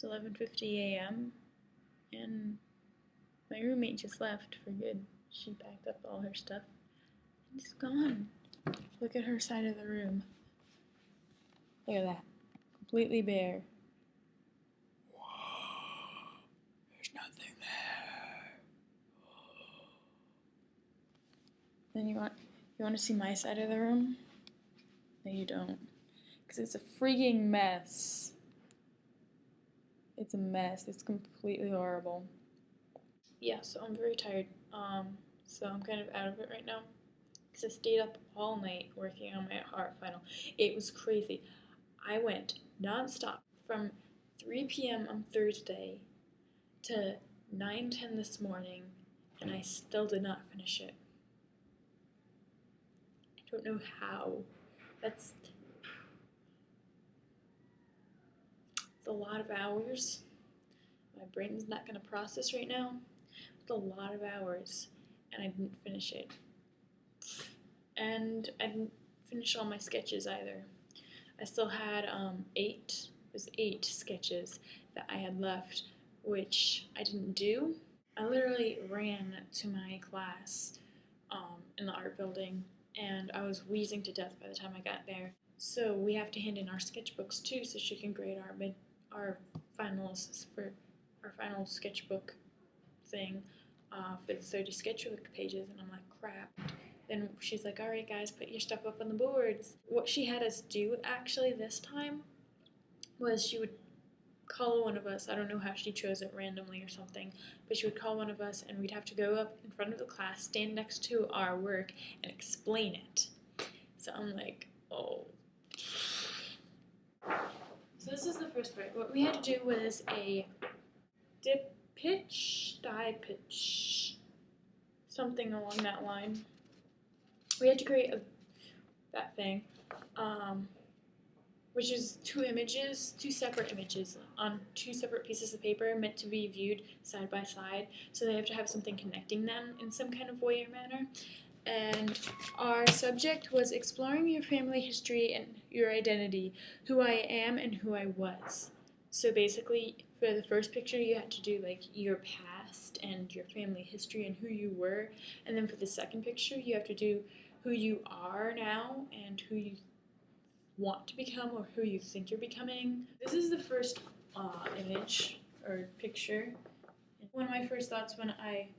It's 11:50 a.m. and my roommate just left for good. She packed up all her stuff and is gone. Look at her side of the room. Look at that. Completely bare. Whoa, there's nothing there. Then you want to see my side of the room? No, you don't. Because it's a freaking mess. It's a mess. It's completely horrible. Yeah, so I'm very tired. So I'm kind of out of it right now. Because I stayed up all night working on my art final. It was crazy. I went nonstop from 3 p.m. on Thursday to 9:10 this morning, and I still did not finish it. I don't know how. It's a lot of hours. My brain's not going to process right now. It's a lot of hours, and I didn't finish it. And I didn't finish all my sketches either. I still had eight sketches that I had left, which I didn't do. I literally ran to my class in the art building, and I was wheezing to death by the time I got there. So we have to hand in our sketchbooks too, so she can grade our finals for our final sketchbook thing for the 30 sketchbook pages, and I'm like, crap. Then she's like, all right, guys, put your stuff up on the boards. What she had us do actually this time was she would call one of us. I don't know how she chose it randomly or something, but she would call one of us, and we'd have to go up in front of the class, stand next to our work, and explain it. So I'm like, oh. So this is the first part. What we had to do was a dip pitch, die pitch, something along that line. We had to create that thing, which is two separate images on two separate pieces of paper meant to be viewed side by side. So they have to have something connecting them in some kind of way or manner. And our subject was exploring your family history and your identity, who I am and who I was. So basically, for the first picture, you had to do like your past and your family history and who you were. And then for the second picture, you have to do who you are now and who you want to become or who you think you're becoming. This is the first image or picture. One of my first thoughts when I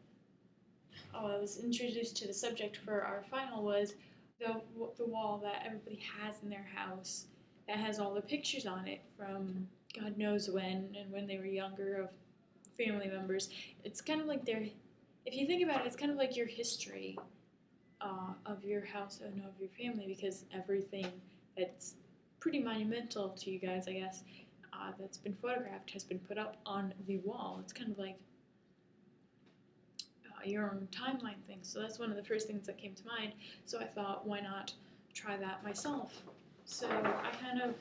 was introduced to the subject for our final was the wall that everybody has in their house that has all the pictures on it from God knows when and when they were younger of family members. It's kind of like if you think about it, it's kind of like your history of your house and of your family, because everything that's pretty monumental to you guys, I guess, that's been photographed has been put up on the wall. It's kind of like your own timeline thing. So that's one of the first things that came to mind. So I thought, why not try that myself? So I kind of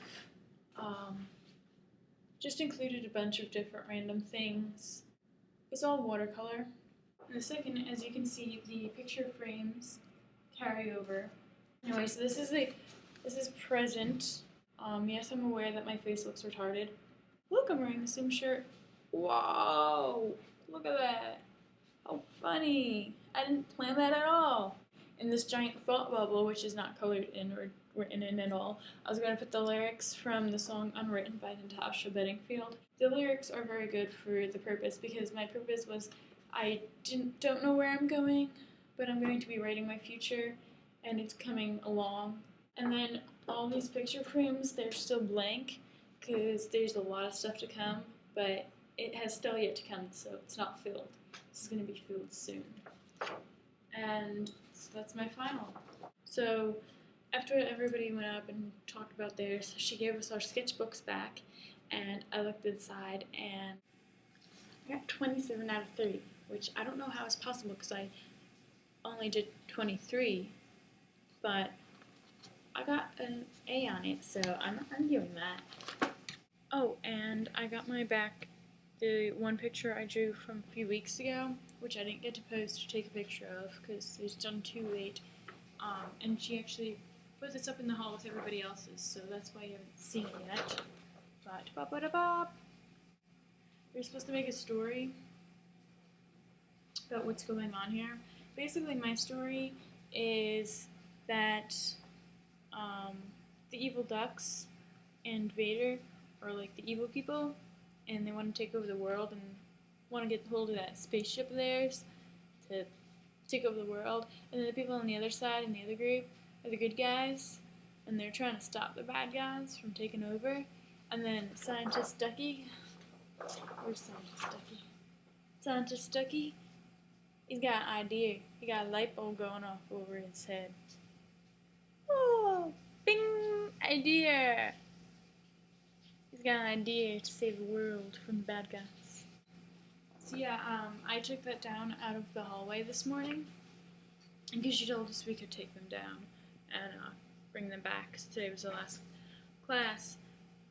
just included a bunch of different random things. It's all watercolor. And the second, as you can see, the picture frames carry over. Anyway, so this is present. Yes, I'm aware that my face looks retarded. Look, I'm wearing the same shirt. Whoa! Look at that. How funny. I didn't plan that at all. In this giant thought bubble, which is not colored in or written in at all, I was going to put the lyrics from the song Unwritten by Natasha Bedingfield. The lyrics are very good for the purpose, because my purpose was I don't know where I'm going, but I'm going to be writing my future, and it's coming along. And then all these picture frames, they're still blank, because there's a lot of stuff to come, but it has still yet to come, so it's not filled. This is going to be filled soon. And so that's my final. So after everybody went up and talked about theirs, she gave us our sketchbooks back, and I looked inside, and I got 27 out of 30, which I don't know how it's possible because I only did 23, but I got an A on it, so I'm not arguing that. Oh, and I got my back the one picture I drew from a few weeks ago, which I didn't get to post or take a picture of because it was done too late. And she actually put this up in the hall with everybody else's, so that's why you haven't seen it yet. But ba-ba-da-bop. you're supposed to make a story about what's going on here. Basically, my story is that the evil ducks and Vader are like the evil people, and they want to take over the world and want to get hold of that spaceship of theirs to take over the world. And then the people on the other side in the other group are the good guys, and they're trying to stop the bad guys from taking over. And then Scientist Ducky, where's Scientist Ducky? Scientist Ducky, he's got an idea. He got a light bulb going off over his head. Oh, bing! Idea! He's got an idea to save the world from the bad guys. So yeah, I took that down out of the hallway this morning because she told us we could take them down and bring them back because today was the last class.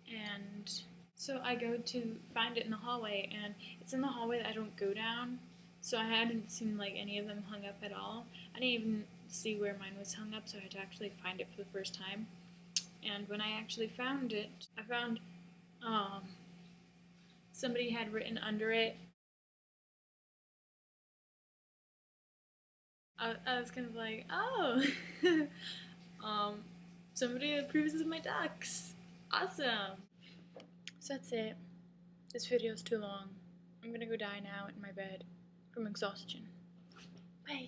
And so I go to find it in the hallway, and it's in the hallway that I don't go down. So I hadn't seen like any of them hung up at all. I didn't even see where mine was hung up, so I had to actually find it for the first time. And when I actually found it, I found somebody had written under it. I was kind of like, oh, somebody approves of my ducks. Awesome. So that's it. This video's too long. I'm gonna go die now in my bed from exhaustion. Bye.